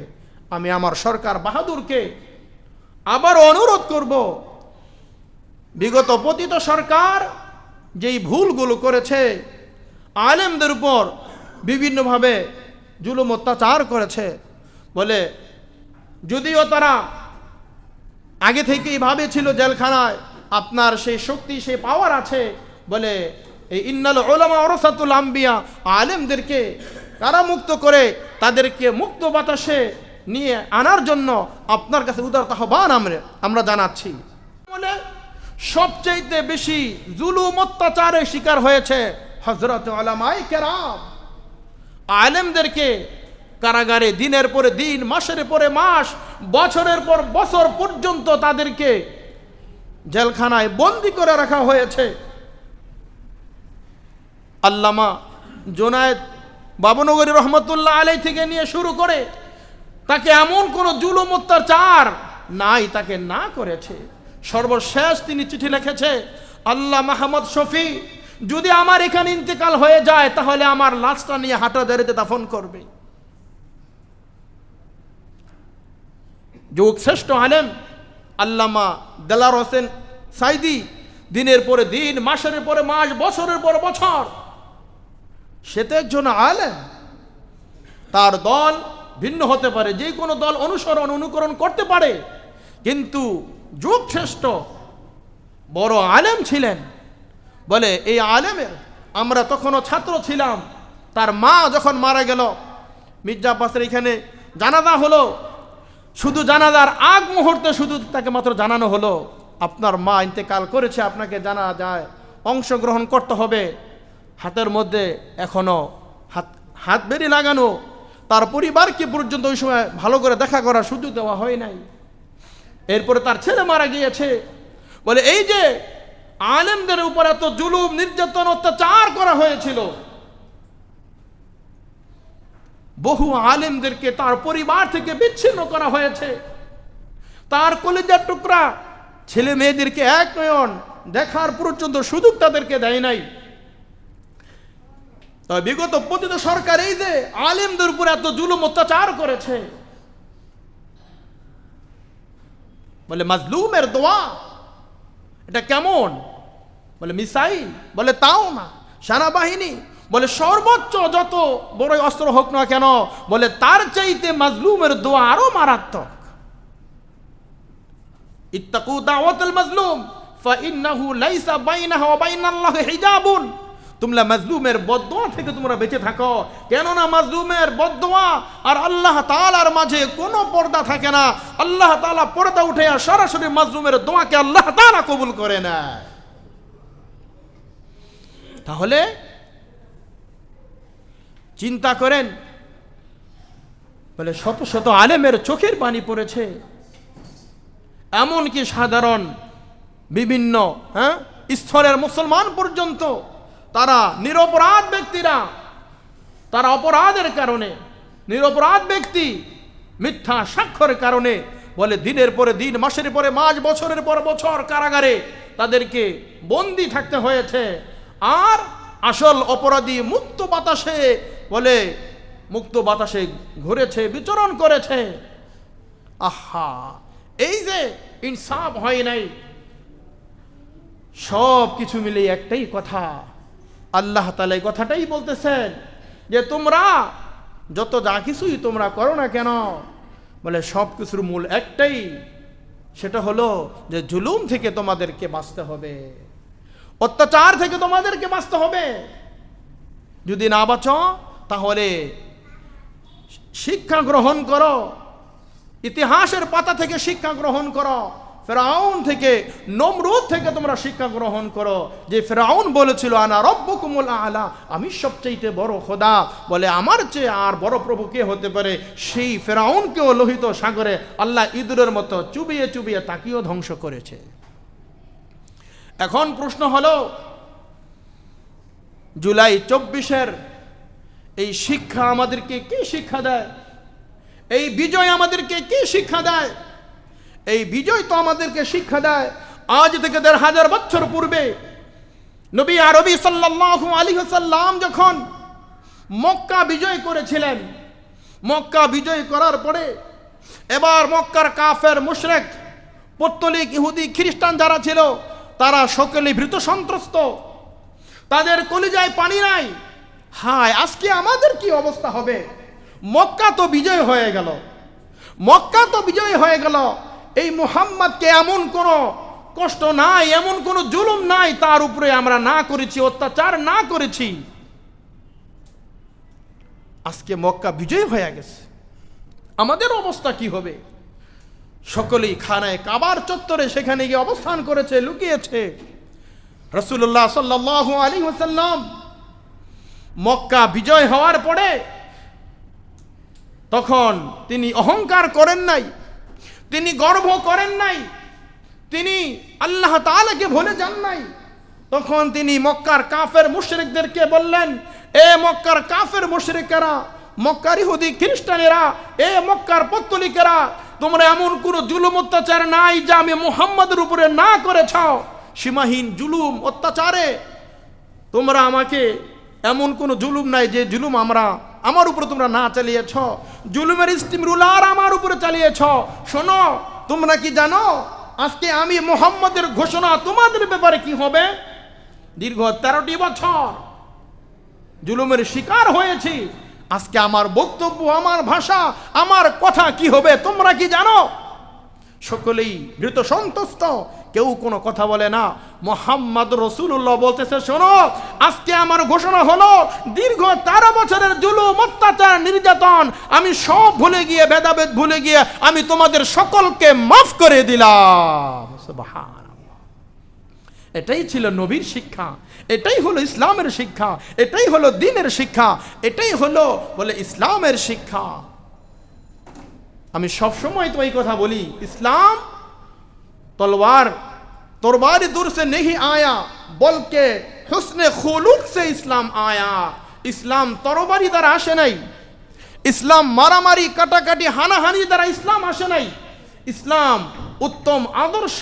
আমি আমার সরকার বাহাদুরকে আবার অনুরোধ করব, বিগত পতিত সরকার যেই ভুলগুলো করেছে, আলেমদের উপর বিভিন্নভাবে জুলুম অত্যাচার করেছে, বলে যদিও তারা আগে থেকেই ভাবেছিল জেলখানায় আপনার সেই শক্তি, সেই পাওয়ার আছে, বলে এই ইন্নাল উলামা ওয়ারাসাতুল আম্বিয়া, আলেমদেরকে কারামুক্ত করে তাদেরকে মুক্ত বাতাসে নিয়ে আনার জন্য আপনার কাছে উদারত আহ্বান আমরা জানাচ্ছি। বলে সবচেয়ে বেশি জুলুম অত্যাচারের শিকার হয়েছে হযরত উলামায়ে কেরাম। আলেমদেরকে কারাগারে দিনের পরে দিন, মাসের পরে মাস, বছরের পর বছর পর্যন্ত তাদেরকে জেলখানায় বন্দী করে রাখা হয়েছে। আল্লামা জুনায়েদ বাবনগরী রহমতুল্লাহ আলাইহি থেকে নিয়ে শুরু করে তাকে এমন কোনো জুলুম অত্যাচার নাই তাকে না করেছে। সর্বশেষ তিনি চিঠি লিখেছে, আল্লাহ মাহমুদ শফি, যদি আমার এখানে ইন্তেকাল হয়ে যায় তাহলে আমার লাশটা নিয়ে হাটাজারিতে দাফন করবে। যুগ শ্রেষ্ঠ আলেম আল্লামা দেলার হোসেন সাইদি দিনের পরে দিন, মাসের পরে মাস, বছরের পর বছর, সে তো একজন আলেম। তার দল ভিন্ন হতে পারে, যে কোনো দল অনুকরণ করতে পারে, কিন্তু যুগ শ্রেষ্ঠ বড় আলেম ছিলেন। বলে এই আলেমের আমরা তখনও ছাত্র ছিলাম। তার মা যখন মারা গেল, মির্জা আব্বাসের এখানে জানাজা হলো। শুধু জানাজার আগ মুহূর্তে শুধু তাকে মাত্র জানানো হলো, আপনার মা ইন্তেকাল করেছে, আপনাকে জানা যায় অংশগ্রহণ করতে হবে। হাতের মধ্যে এখনো হাত বেরি লাগানো। তার পরিবারকে পর্যন্ত ওই সময় ভালো করে দেখা করার সুযোগ দেওয়া হয় নাই। এরপরে তার ছেলে মারা গিয়েছে। বলে এই যে আলেমদের উপর এত জুলুম, নির্যাতন, অত্যাচার করা হয়েছিল, বহু আলেমদেরকে তার পরিবার থেকে বিচ্ছিন্ন করা হয়েছে। তার কলিজার টুকরা ছেলে মেয়েদেরকে এক নয়ন দেখার পর্যন্ত সুযোগ তাদেরকে দেয় নাই। তবে বিগত পতিত সরকার এই যে আলেমদের উপর এত জুলুম অত্যাচার করেছে, বলে মাজলুমের দোয়া, এটা কেমন? বলে মিসাইল, বলে তাও না, সেনাবাহিনী, বলে সর্বোচ্চ যত বড় অস্ত্র হোক না কেন, বলে তার চাইতে মাজলুমের দোয়া আরো মারাত্মক। ইত্তাকু দাওয়াতুল মাজলুম ফাইন্নাহু লাইসা বাইনাহা ওয়া বাইনাল্লাহি হিজাবুন। তোমরা মাজলুমের বদদোয়া থেকে তোমরা বেঁচে থাকো, কেননা মাজলুমের বদদোয়া আর আল্লাহ তাআলার মাঝে কোনো পর্দা থাকে না। আল্লাহ তাআলা পর্দা উঠে সরাসরি মাজলুমের দোয়াকে আল্লাহ তাআলা কবুল করে না। তাহলে চিন্তা করেন, বলে শত শত আলেমের চোখের পানি পড়েছে। এমনকি সাধারণ বিভিন্ন স্তরের মুসলমান পর্যন্ত তারা নিরপরাধ ব্যক্তিরা, তারা অপরাধের কারণে, নিরপরাধ ব্যক্তি মিথ্যা সাক্ষ্যের কারণে বলে দিনের পরে দিন, মাসের পরে মাস, বছরের পর বছর কারাগারে তাদেরকে বন্দী থাকতে হয়েছে। আর আসল অপরাধী মুক্ত বাতাসে, বলে মুক্ত বাতাসে ঘুরেছে, বিচরণ করেছে। আহা, এই যে ইনসাফ হয় নাই। সব কিছু মিলে একটাই কথা, আল্লাহ তাআলা এই কথাটাই বলতেছেন যে তোমরা যত যা কিছুই তোমরা করো না কেন, বলে সব কিছুর মূল একটাই, সেটা হলো যে জুলুম থেকে তোমাদেরকে বাঁচতে হবে, অত্যাচার থেকে তোমাদেরকে বাঁচতে হবে। যদি না বাঁচো তাহলে শিক্ষা গ্রহণ করো, ইতিহাসের পাতা থেকে শিক্ষা গ্রহণ করো, ফেরাউন থেকে, নমরুদ থেকে তোমরা শিক্ষা গ্রহণ করো। যে ফেরাউন বলেছিল আনা রব্বুকুমুল আলা, আমি সবচেয়ে বড় খোদা, বলে আমার চেয়ে আর বড় প্রভু কে হতে পারে। সেই ফেরাউনকেও লোহিত সাগরে আল্লাহ ইঁদুরের মতো চুবিয়ে চুবিয়ে তাকেও ধ্বংস করেছে। এখন প্রশ্ন হলো, জুলাই 24-এর এই শিক্ষা আমাদেরকে কি শিক্ষা দেয়? এই বিজয় আমাদেরকে কি শিক্ষা দেয়? এই বিজয় তো আমাদেরকে শিক্ষা দেয় আজ থেকে ১৫০০ বছর পূর্বে নবী আরবি সাল্লাল্লাহু আলাইহি ওয়াসাল্লাম যখন মক্কা বিজয় করেছিলেন। মক্কা বিজয় করার পরে এবার মক্কার কাফের, মুশরিক, পৌত্তলিক, ইহুদি, খ্রিস্টান যারা ছিল তারা সকলেই ভীত সন্ত্রস্ত, তাদের কলিজায় পানি নাই। হায়, আজকে আমাদের কি অবস্থা হবে? মক্কা তো বিজয় হয়ে গেল, মক্কা তো বিজয় হয়ে গেল, এই মুহাম্মদকে এমন কোনো কষ্ট নাই, এমন কোনো জুলুম নাই তার উপরে আমরা না করেছি, অত্যাচার না করেছি। আজকে মক্কা বিজয় হয়ে গেছে, আমাদের অবস্থা কি হবে? সকলেই খানায় কাবার চত্বরে সেখানে গিয়ে অবস্থান করেছে, লুকিয়েছে। রাসূলুল্লাহ সাল্লাল্লাহু আলাইহি ওয়াসাল্লাম মক্কা বিজয় হওয়ার পরে তখন তিনি অহংকার করেন নাই, তিনি গর্ব করেন নাই, তিনি আল্লাহ তাআলাকে ভুলে যান নাই। তখন তিনি মক্কার কাফের মুশরিকদেরকে বললেন, এ মক্কার কাফের মুশরিকেরা, মক্কার ইহুদি খ্রিস্টানেরা, এ মক্কার পৌত্তলিকেরা, তোমরা এমন কোনো জুলুম অত্যাচার নাই যা আমি মুহাম্মাদের উপরে না করেছ। সীমাহীন জুলুম অত্যাচারে তোমরা আমাকে, এমন কোনো জুলুম নাই যে জুলুম আমার উপরে তোমরা না চালিয়েছ। জুলুমের স্টিম রুলার আমার উপরে চালিয়েছ। শোনো, তোমরা কি জানো আজকে আমি মুহাম্মাদের ঘোষণা তোমাদের ব্যাপারে কি হবে? দীর্ঘ 13টি বছর জুলুমের শিকার হয়েছি, আজকে আমার বক্তব্য, আমার ভাষা, আমার কথা কি হবে তোমরা কি জানো? সকলেই ভীত সন্ত্রস্ত, কেউ কোনো কথা বলে না। মুহাম্মদ রাসূলুল্লাহ বলতেছে, শোনো, আজকে আমার ঘোষণা হলো, দীর্ঘ 13 বছরের জুলুম, অত্যাচার, নির্যাতন আমি সব ভুলে গিয়ে, ভেদাভেদ ভুলে গিয়ে আমি তোমাদের সকলকে মাফ করে দিলাম। সুবহানাল্লাহ। এটাই ছিল নবীর শিক্ষা, এটাই হলো ইসলামের শিক্ষা, এটাই হলো দ্বীনের শিক্ষা, এটাই হলো বলে ইসলামের শিক্ষা। আমি সব সময় তো এই কথা বলি, ইসলাম तलवार दूर से नहीं आया बल्कि हुस्ने खुलुक से इस्लाम आया। इस्लाम तलवारी द्वारा आसे नहीं, इस्लाम मारामारी काटाकाटी हानाहानी द्वारा इस्लाम आसे नहीं। इस्लाम उत्तम आदर्श,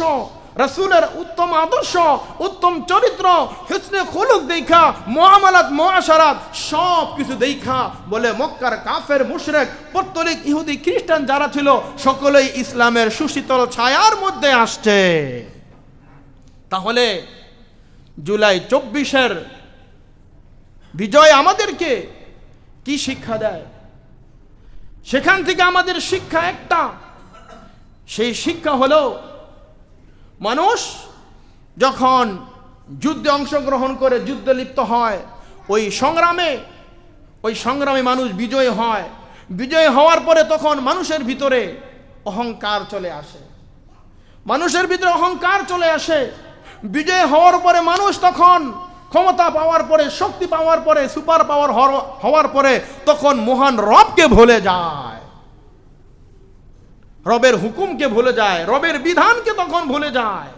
रसूलेर उत्तम आदर्श, उत्तम चरित्र, हुस्ने खुलुक देखा, मुआमालात मुआशारात सब किछु देखा बोले मक्कार काफेर मुशरिक पत्तलिक इहुदी ख्रिस्टान যারা ছিল সকলেই ইসলামের সুশীতল ছায়ার মধ্যে আসছে। তাহলে জুলাই 24-এর বিজয় আমাদেরকে কি শিক্ষা দেয়? সেখান থেকে আমাদের শিক্ষা একটা, সেই শিক্ষা হলো মানুষ যখন যুদ্ধে অংশগ্রহণ করে যুদ্ধে লিপ্ত হয়, ওই সংগ্রামে মানুষ বিজয় হয়। বিজয় হওয়ার পরে তখন মানুষের ভিতরে অহংকার চলে আসে, মানুষের ভিতরে অহংকার চলে আসে। বিজয় হওয়ার পরে মানুষ তখন ক্ষমতা পাওয়ার পরে, শক্তি পাওয়ার পরে, সুপার পাওয়ার হওয়ার পরে তখন মহান রবকে ভুলে যায়, রবের হুকুমকে ভুলে যায়, রবের বিধানকে তখন ভুলে যায়।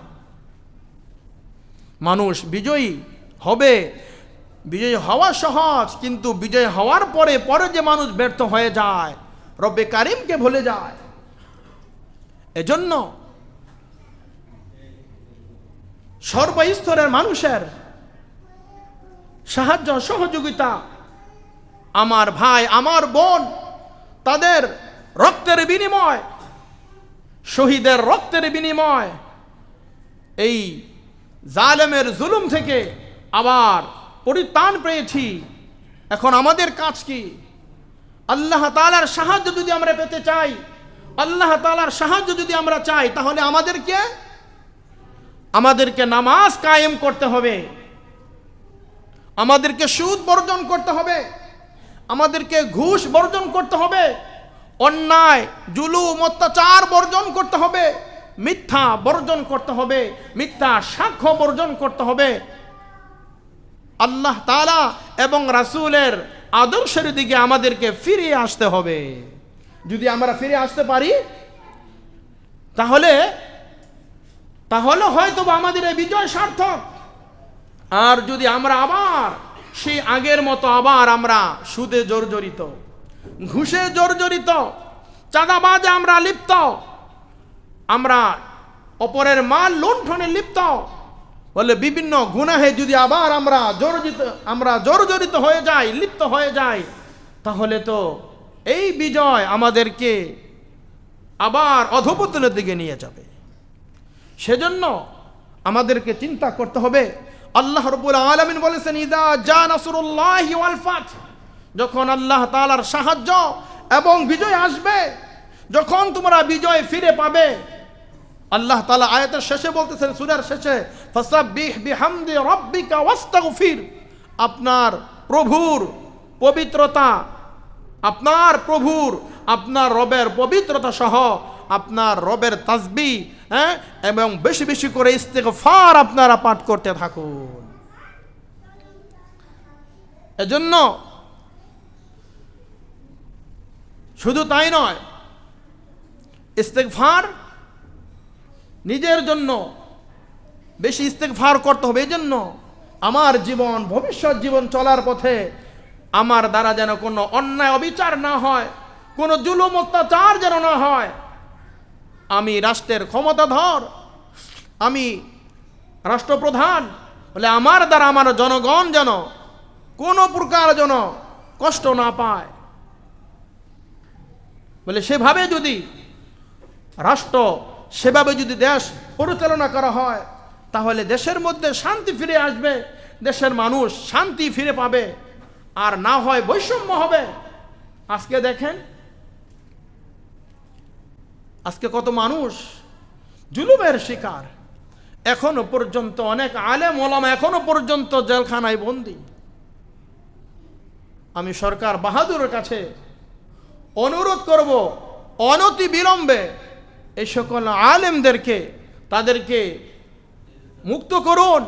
মানুষ বিজয়ী হবে, বিজয়ী হওয়া সহজ, কিন্তু বিজয় হওয়ার পরে যে মানুষ ব্যর্থ হয়ে যায়, রব্বে কারিমকে ভুলে যায়। এজন্য সর্বস্তরের মানুষের সাহায্য সহযোগিতা, আমার ভাই আমার বোন, তাদের রক্তের বিনিময়, শহীদের রক্তের বিনিময় এই জালেমের জুলুম থেকে আবার পরিত্রাণ পেয়েছি। এখন আমাদের কাজ কি? আল্লাহ তাআলার সাহায্য যদি আমরা পেতে চাই, আল্লাহ তাআলার সাহায্য যদি আমরা চাই, তাহলে আমাদেরকে নামাজ কায়েম করতে হবে, আমাদেরকে সুদ বর্জন করতে হবে, আমাদেরকে ঘুষ বর্জন করতে হবে, অন্যায় জুলুম অত্যাচার বর্জন করতে হবে, মিথ্যা বর্জন করতে হবে, মিথ্যা সাক্ষ্য বর্জন করতে হবে, আল্লাহ তাআলা এবং রাসূলের আদর্শের দিকে আমাদেরকে ফিরে আসতে হবে। যদি আমরা ফিরে আসতে পারি তাহলে হয়তো আমাদের এই বিজয় সার্থক। আর যদি আমরা আবার সেই আগের মতো আবার আমরা সুদে জর্জরিত, ঘুষে জর্জরিত, চাঁদাবাজে আমরা লিপ্ত, আমরা অপরের মাল লুণ্ঠনে লিপ্ত, বলে বিভিন্ন গুনাহে যদি আবার আমরা জর্জরিত হয়ে যাই, লিপ্ত হয়ে যাই, তাহলে তো এই বিজয় আমাদেরকে আবার অধঃপতনের দিকে নিয়ে যাবে। সেজন্য আমাদেরকে চিন্তা করতে হবে। আল্লাহ রাব্বুল আলামিন বলেছেন, ইযা জা নাসরুল্লাহি ওয়াল ফাত, যখন আল্লাহ তাআলার সাহায্য এবং বিজয় আসবে, যখন তোমরা বিজয় ফিরে পাবে, আল্লাহ তাআলা আয়াতের শেষে বলতেছেন, সূরার শেষে, ফাসাব্বিহ বিহামদি রাব্বিকা ওয়াস্তাগফির, আপনার প্রভুর পবিত্রতা, আপনার রবের পবিত্রতা সহ আপনার রবের তাসবিহ এবং বেশি বেশি করে ইস্তিগফার আপনারা পাঠ করতে থাকুন। এজন্য শুধু তাই নয়, ইস্তিগফার নিজের জন্য বেশি ইস্তিগফার করতে হবে। এই জন্য আমার জীবন, ভবিষ্যৎ জীবন চলার পথে আমার দ্বারা যেন কোনো অন্যায় অবিচার না হয়, কোনো জুলুম অত্যাচার যেন না হয়। আমি রাষ্ট্রের ক্ষমতাধর, আমি রাষ্ট্রপ্রধান, বলে আমার দ্বারা আমার জনগণ যেন কোনো প্রকার যেন কষ্ট না পায়। বলে সেভাবে যদি রাষ্ট্র, সেভাবে যদি দেশ পরিচালনা করা হয়, তাহলে দেশের মধ্যে শান্তি ফিরে আসবে, দেশের মানুষ শান্তি ফিরে পাবে, আর না হয় বৈষম্য হবে। আজকে দেখেন, আজকে কত মানুষ জুলুমের শিকার, এখনো পর্যন্ত অনেক আলেম ওলামা এখনো পর্যন্ত জেলখানায় বন্দী। আমি সরকার বাহাদুরের কাছে অনুরোধ করব, অনতি বিলম্বে এই সকল আলেমদেরকে তাদেরকে মুক্ত করুন,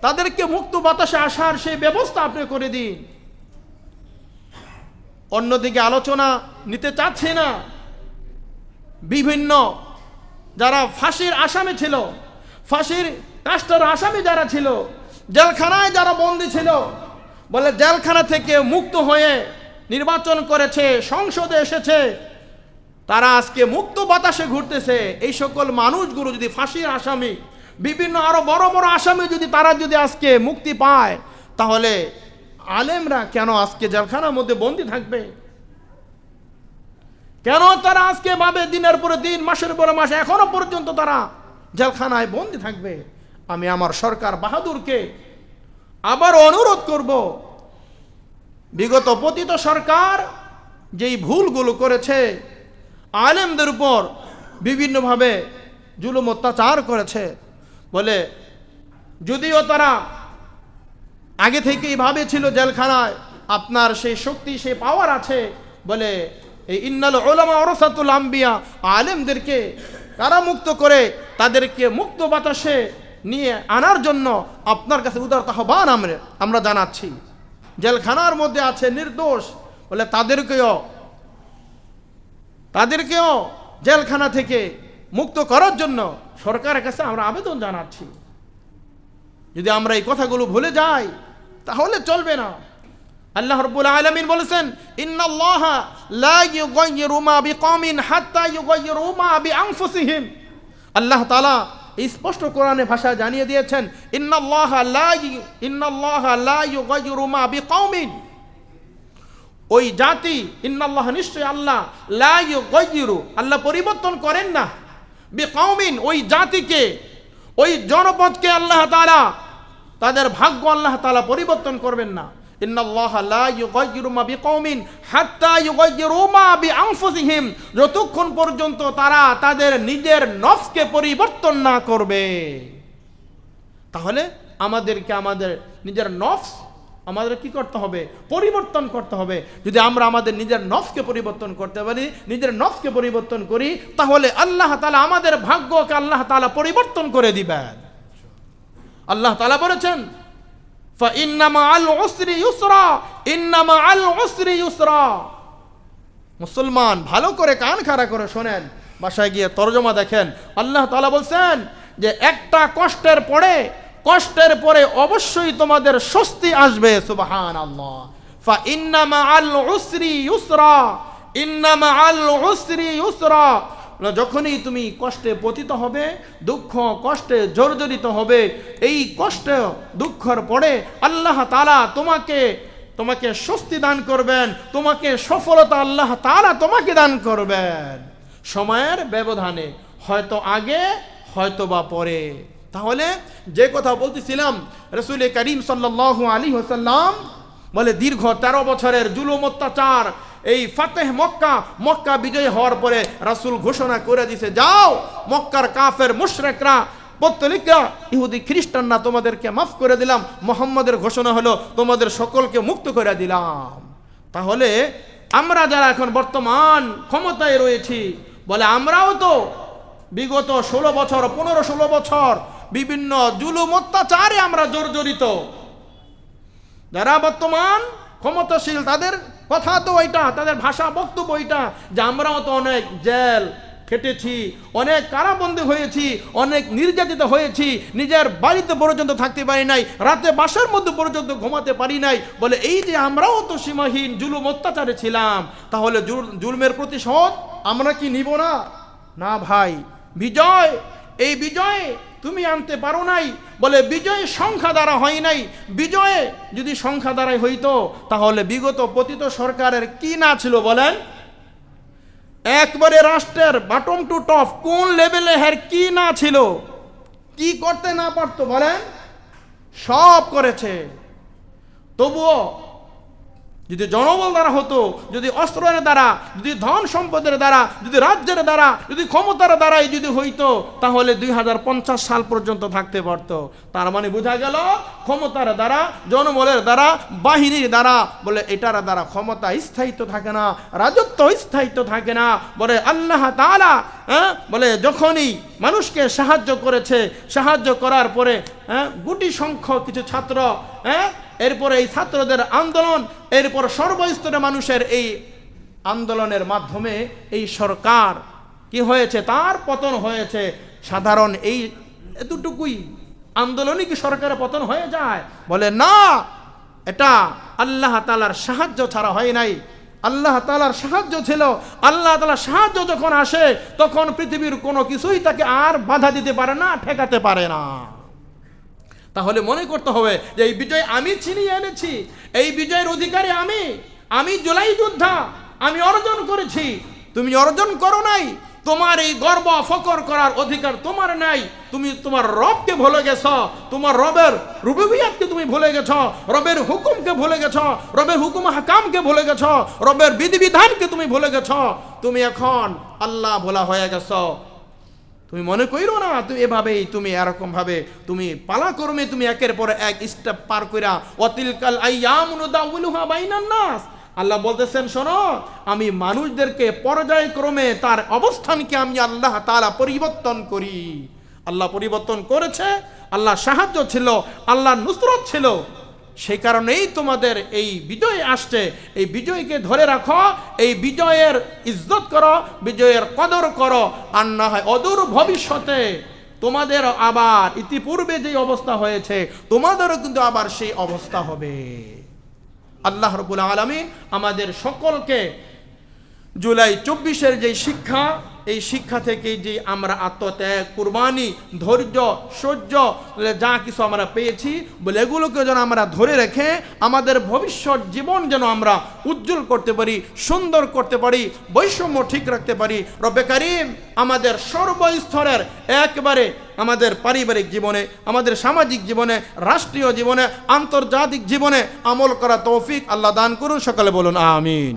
তাদেরকে মুক্ত বাতাসে আসার সেই ব্যবস্থা আপনি করে দিন। অন্যদিকে আলোচনা নিতে চাচ্ছি না। বিভিন্ন যারা ফাঁসির আসামি ছিল, ফাঁসির কাস্টের আসামি যারা ছিল, জেলখানায় যারা বন্দী ছিল, বলে জেলখানা থেকে মুক্ত হয়ে নির্বাচন করেছে, সংসদে এসেছে, তারা আজকে মুক্ত বাতাসে ঘুরতেছে। এই সকল মানুষগুলো যদি ফাঁসির আসামি, বিভিন্ন আরো বড় বড় আসামি যদি তারা যদি আজকে মুক্তি পায়, তাহলে আলেমরা কেন আজকে জেলখানার মধ্যে বন্দী থাকবে? কেন তারা আজকে ভাবে দিনের পরে দিন, মাসের পরে মাস এখনো পর্যন্ত তারা জেলখানায় বন্দী থাকবে? আমি আমার সরকার বাহাদুরকে আবার অনুরোধ করব, বিগত পতিত সরকার যেই ভুলগুলো করেছে, আলেমদের উপর বিভিন্নভাবে জুলুম অত্যাচার করেছে, বলে যদিও তারা আগে থেকেই ভাবেছিল জেলখানায় আপনার সেই শক্তি, সেই পাওয়ার আছে, বলে এই ইন্নাল উলামা ওয়ারাসাতুল আম্বিয়া, আলেমদেরকে কারামুক্ত করে তাদেরকে মুক্ত বাতাসে নিয়ে আনার জন্য আপনার কাছে উদারত আহ্বান আমরা জানাচ্ছি। জেলখানার মধ্যে আছে নির্দোষ, বলে তাদেরকেও জেলখানা থেকে মুক্ত করার জন্য সরকারের কাছে আমরা আবেদন জানাচ্ছি। যদি আমরা এই কথাগুলো ভুলে যাই তাহলে চলবে না। আল্লাহ রাব্বুল আলামিন বলেছেন, ইন্নাল্লাহা লা ইউগাইয়িরু মা বিকওমিন হাত্তা ইউগাইয়িরু মা বিআনফুসিহিম। আল্লাহ তাআলা স্পষ্ট কোরআনে ভাষায় জানিয়ে দিয়েছেন, ইন্নাল্লাহা লা ইউগাইয়িরু মা বিকওমিন। ওই জাতি, ইন্নাল্লাহ নিশ্চয় আল্লাহ, লা ইউগাইয়িরু আল্লাহ পরিবর্তন করেন না, বিকওমিন ওই জাতিকে, ওই জনপদকে আল্লাহ তাআলা তাদের ভাগ্য আল্লাহ তাআলা পরিবর্তন করবেন না। ইন্নাল্লাহা লা ইউগাইয়িরু মা বিকওমিন হাত্তা ইউগাইয়িরু মা বিআনফুসিহিম, যতক্ষণ পর্যন্ত তারা তাদের নিজের নফসকে পরিবর্তন না করবে। তাহলে আমাদেরকে আমাদের নিজের নফস আমাদের কি করতে হবে? পরিবর্তন করতে হবে। যদি আমরা আমাদের নিজের নফসকে পরিবর্তন করতে পারি, নিজের নফসকে পরিবর্তন করি, তাহলে আল্লাহ তাআলা আমাদের ভাগ্যকে আল্লাহ তাআলা পরিবর্তন করে দিবেন। আল্লাহ তাআলা বলেছেন, فإن مع العسر يسرا إن مع العسر يسرا। মুসলমান ভালো করে কান খাড়া করে শোনেন, বাসায় গিয়ে তরজমা দেখেন। আল্লাহ তাআলা বলছেন যে একটা কষ্টের পরে অবশ্যই তোমাদের স্বস্তি আসবে। সুবহানাল্লাহ। فإن مع العسر يسرا إن مع العسر يسرا। যখনই তুমি কষ্টে পতিত হবে, দুঃখ কষ্টে জর্জরিত হবে, এই কষ্ট দুঃখের পরে আল্লাহ তাআলা তোমাকে স্বস্তি দান করবেন, তোমাকে সফলতা আল্লাহ তাআলা তোমাকে দান করবেন, সময়ের ব্যবধানে, হয়তো আগে হয়তো বা পরে। তাহলে যে কথা বলতেছিলাম, রাসূল করিম সাল্লাল্লাহু আলাইহি ওয়াসাল্লাম বলে দীর্ঘ 13 বছরের জুলুম অত্যাচার, এই ফাতেহ মক্কা বিজয় হওয়ার পরে রাসূল ঘোষণা করে দিয়েছে, যাও মক্কার কাফের মুশরিকরা, পৌত্তলিকরা, ইহুদি খ্রিস্টানরা তোমাদেরকে মাফ করে দিলাম। মুহাম্মদের ঘোষণা হলো তোমাদের সকলকে মুক্ত করে দিলাম। তাহলে আমরা যারা এখন বর্তমান ক্ষমতায় রয়েছি, বলে আমরাও তো বিগত 15-16 বছর বিভিন্ন জুলুম অত্যাচারে আমরা জর্জরিত। যারা বর্তমান ক্ষমতাশীল তাদের কথা তো ওইটা, তাদের ভাষা বক্তব্য ওইটা যে আমরাও তো অনেক জেল খেটেছি, অনেক কারাবন্দী হয়েছি, অনেক নির্যাতিত হয়েছি, নিজের বাড়িতে পর্যন্ত থাকতে পারি নাই, রাতে বাসার মধ্যে পর্যন্ত ঘুমাতে পারি নাই। বলে এই যে আমরাও তো সীমাহীন জুলুম অত্যাচারে ছিলাম, তাহলে জুলমের প্রতিশোধ আমরা কি নিব না? না ভাই, এই বিজয় তুমি আনতে পারো নাই। বলে বিজয় সংখ্যা দ্বারা হয় নাই, বিজয়ে যদি সংখ্যা দ্বারাই হইতো তাহলে বিগত পতিত সরকারের কি না ছিল বলেন? একবারে রাষ্ট্রের বটম টু টপ কোন লেভেলে কি না ছিল, কি করতে না পারতো বলেন? সব করেছে। তবুও যদি জনবল দ্বারা হতো, যদি অস্ত্রের দ্বারা, যদি ধন সম্পদের দ্বারা, যদি রাজ্যের দ্বারা, যদি ক্ষমতার দ্বারাই যদি হইতো, তাহলে 2050 সাল পর্যন্ত থাকতে পারত। তার মানে বোঝা গেল ক্ষমতার দ্বারা, জনবলের দ্বারা, বাহিনীর দ্বারা, বলে এটার দ্বারা ক্ষমতা স্থায়িত্ব থাকে না, রাজত্ব স্থায়িত্ব থাকে না। বলে আল্লাহ তাআলা বলে যখনই মানুষকে সাহায্য করেছে, সাহায্য করার পরে গুটি সংখ্যক কিছু ছাত্র, এরপরে এই ছাত্রদের আন্দোলন, এরপর সর্বস্তরের মানুষের এই আন্দোলনের মাধ্যমে এই সরকার কি হয়েছে, তার পতন হয়েছে। সাধারণ এই এতটুকুই আন্দোলনই কি সরকারের পতন হয়ে যায়? বলে না, এটা আল্লাহ তাআলার সাহায্য ছাড়া হয় নাই। আল্লাহ তাআলার সাহায্য ছিল। আল্লাহ তাআলার সাহায্য যখন আসে, তখন পৃথিবীর কোনো কিছুই তাকে আর বাধা দিতে পারে না, ঠেকাতে পারে না। তাহলে মনে করতে হবে যে এই বিজয় আমি ছিনিয়ে এনেছি, এই বিজয়ের অধিকারী আমি জুলাই যোদ্ধা, আমি অর্জন করেছি, তুমি অর্জন করো নাই। তোমার এই গর্ব ফখর করার অধিকার তোমার নাই। তুমি তোমার রবকে ভুলে গেছ, তোমার রবের রুবুবিয়াতকে তুমি ভুলে গেছ, রবের হুকুমকে ভুলে গেছ, রবের হুকুম হাকামকে ভুলে গেছ, রবের বিধিবিধানকে তুমি ভুলে গেছ। তুমি এখন আল্লাহ ভোলা হয়ে গেছ। তুমি মনে কইরো না তুমি এভাবেই, তুমি এরকম ভাবে তুমি পালাক্রমে তুমি একের পর এক স্টেপ পার কইরা ওয়াতিলকাল আইয়ামু নুদাউলুহা বাইনান নাস। আল্লাহ বলতেছেন, শোনো, আমি মানুষদেরকে পর্যায়ক্রমে তার অবস্থানকে আমি আল্লাহ তাআলা পরিবর্তন করি। আল্লাহ পরিবর্তন করেছে, আল্লাহ সাহায্য ছিল, আল্লাহ নুসরত ছিল। সেই কারণেই তোমাদের এই বিজয় আসছে। এই বিজয়কে ধরে রাখো, এই বিজয়ের ইজ্জত করো, বিজয়ের কদর করো। আর না হয় অদূর ভবিষ্যতে তোমাদের আবার ইতিপূর্বে যে অবস্থা হয়েছে, তোমাদেরও কিন্তু আবার সেই অবস্থা হবে। আল্লাহ রাব্বুল আলামিন আমাদের সকলকে জুলাই 24-এর যে শিক্ষা, এই শিক্ষা থেকে যে আমরা আত্মত্যাগ, কুরবানি, ধৈর্য, সহ্য যা কিছু আমরা পেয়েছি, বলে এগুলোকে যেন আমরা ধরে রেখে আমাদের ভবিষ্যৎ জীবন যেন আমরা উজ্জ্বল করতে পারি, সুন্দর করতে পারি, বৈষম্য ঠিক রাখতে পারি। রব্বে কারীম আমাদের সর্বস্তরের একেবারে আমাদের পারিবারিক জীবনে, আমাদের সামাজিক জীবনে, রাষ্ট্রীয় জীবনে, আন্তর্জাতিক জীবনে আমল করা তৌফিক আল্লাহ দান করুন। সকলে বলুন আমিন।